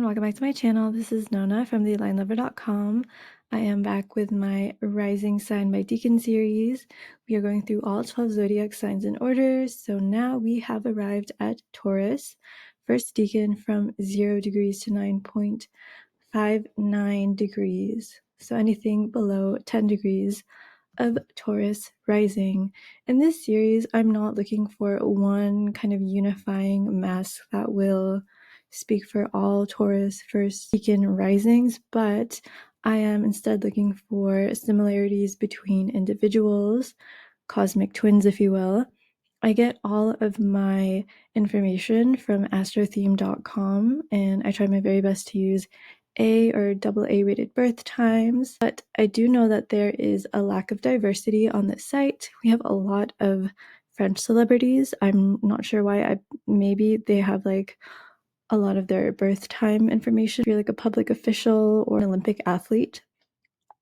welcome back to my channel. This is Nona from thealignedlover.com. I am back with my Rising Sign by Decan series. We are going through all 12 zodiac signs in order. So now we have arrived at Taurus, first decan from 0 degrees to 9.59 degrees. So anything below 10 degrees of Taurus rising. In this series, I'm not looking for one kind of unifying mask that will speak for all Taurus first decan risings, but I am instead looking for similarities between individuals, cosmic twins, if you will. I get all of my information from astrotheme.com, and I try my very best to use A or AA rated birth times, but I do know that there is a lack of diversity on this site. We have a lot of French celebrities. I'm not sure why. Maybe they have like a lot of their birth time information. If you're like a public official or an Olympic athlete,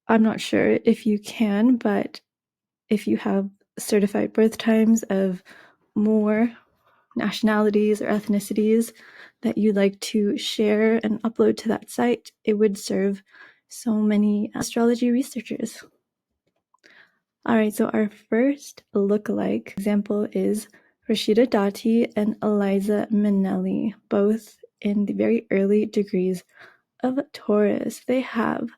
I'm not sure if you can, but if you have certified birth times of more nationalities or ethnicities that you'd like to share and upload to that site, it would serve so many astrology researchers. All right, so our first lookalike example is Rashida and Eliza Minnelli, both in the very early degrees of Taurus. They have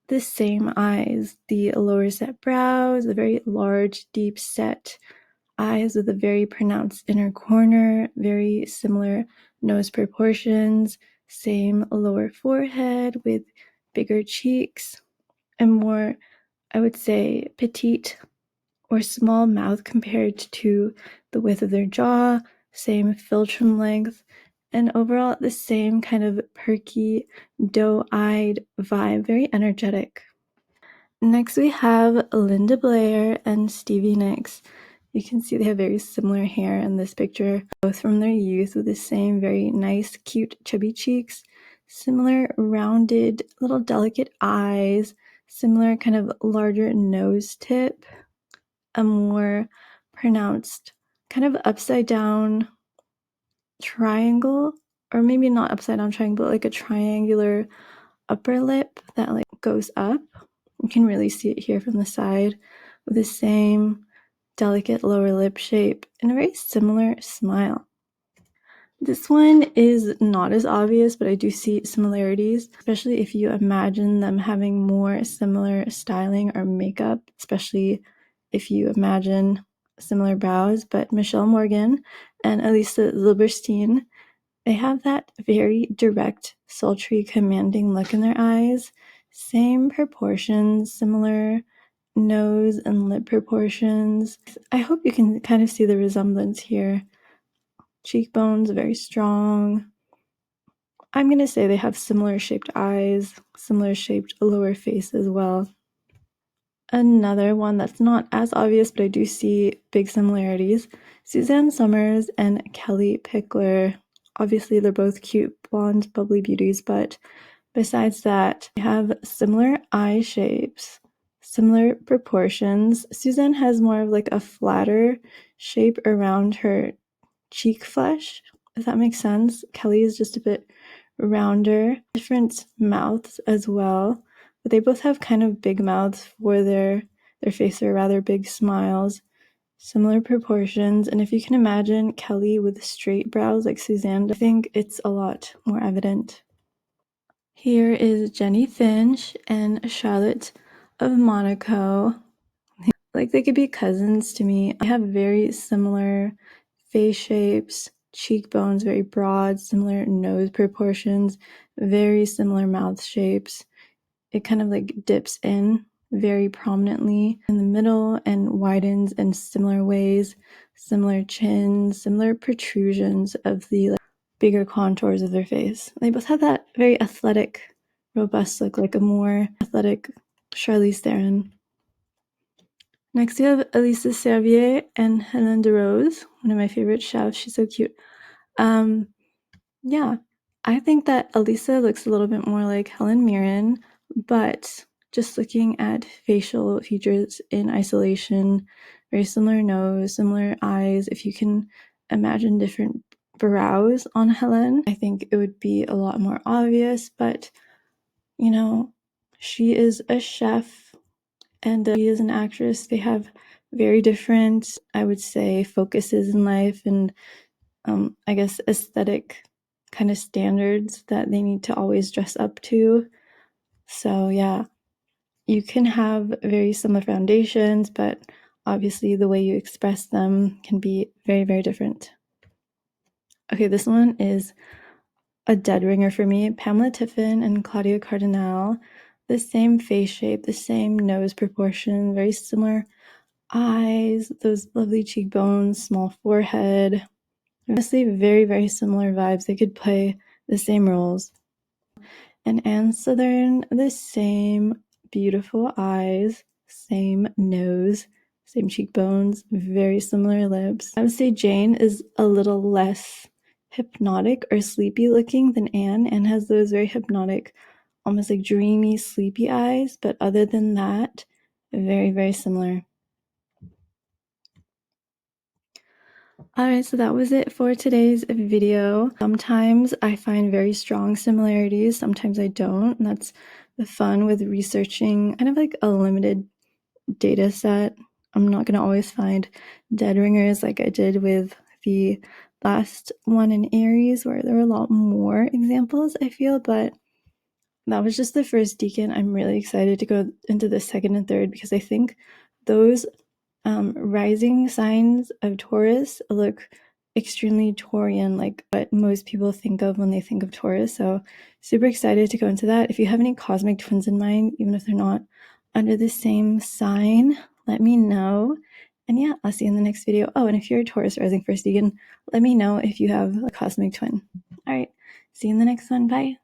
the same eyes, the lower set brows, the very large, deep set eyes with a very pronounced inner corner, very similar nose proportions, same lower forehead with bigger cheeks, and more, I would say, petite or small mouth compared to the width of their jaw, same philtrum length, and overall the same kind of perky, doe-eyed vibe, very energetic. Next we have Linda Blair and Stevie Nicks. You can see they have very similar hair in this picture, both from their youth, with the same very nice, cute, chubby cheeks, similar rounded, little delicate eyes, similar kind of larger nose tip, a more pronounced kind of upside down triangle, or maybe not upside down triangle, but like a triangular upper lip that like goes up. You can really see it here from the side, with the same delicate lower lip shape and a very similar smile. This one is not as obvious, but I do see similarities, especially if you imagine them having more similar styling or makeup, especially if you imagine similar brows. But Michelle Morgan and Elisa Zylberstein, they have that very direct, sultry, commanding look in their eyes. Same proportions, similar nose and lip proportions. I hope you can kind of see the resemblance here. Cheekbones, very strong. I'm going to say they have similar shaped eyes, similar shaped lower face as well. Another one that's not as obvious, but I do see big similarities, Suzanne Summers and Kelly Pickler. Obviously, they're both cute, blonde, bubbly beauties, but besides that, they have similar eye shapes, similar proportions. Suzanne has more of like a flatter shape around her cheek flesh, if that makes sense. Kelly is just a bit rounder, different mouths as well, but they both have kind of big mouths for their face, are rather big smiles, similar proportions. And if you can imagine Kelly with straight brows like Suzanne, I think it's a lot more evident. Here is Jennie Finch and Charlotte of Monaco. Like, they could be cousins to me. They have very similar face shapes, cheekbones, very broad, similar nose proportions, very similar mouth shapes. It kind of like dips in very prominently in the middle and widens in similar ways, similar chins, similar protrusions of the bigger contours of their face. They both have that very athletic, robust look, like a more athletic Charlize Theron. Next, we have Elisa Servier and Helen de Rose, one of my favorite chefs. She's so cute. Yeah, I think that Elisa looks a little bit more like Helen Mirren, but just looking at facial features in isolation, very similar nose, similar eyes. If you can imagine different brows on Helen. I think it would be a lot more obvious, but you know, she is a chef and she is an actress. They have very different, I would say, focuses in life and I guess aesthetic kind of standards that they need to always dress up to. So yeah, you can have very similar foundations, but obviously the way you express them can be very, very different. Okay, this one is a dead ringer for me. Pamela Tiffin and Claudia Cardinale, the same face shape, the same nose proportion, very similar eyes, those lovely cheekbones, small forehead. Honestly, very, very similar vibes. They could play the same roles. And Anne Southern, the same beautiful eyes, same nose, same cheekbones, very similar lips. I would say Jane is a little less hypnotic or sleepy looking than Anne. Anne has those very hypnotic, almost like dreamy, sleepy eyes, but other than that, very, very similar. Alright, so that was it for today's video. Sometimes I find very strong similarities, sometimes I don't, and that's the fun with researching kind of like a limited data set. I'm not going to always find dead ringers like I did with the last one in Aries, where there were a lot more examples, I feel, but that was just the first decan. I'm really excited to go into the second and third because I think those rising signs of Taurus look extremely Taurian, like what most people think of when they think of Taurus. So super excited to go into that. If you have any cosmic twins in mind, even if they're not under the same sign, let me know. And yeah, I'll see you in the next video. Oh, and if you're a Taurus rising first decan, let me know if you have a cosmic twin. All right, see you in the next one. Bye.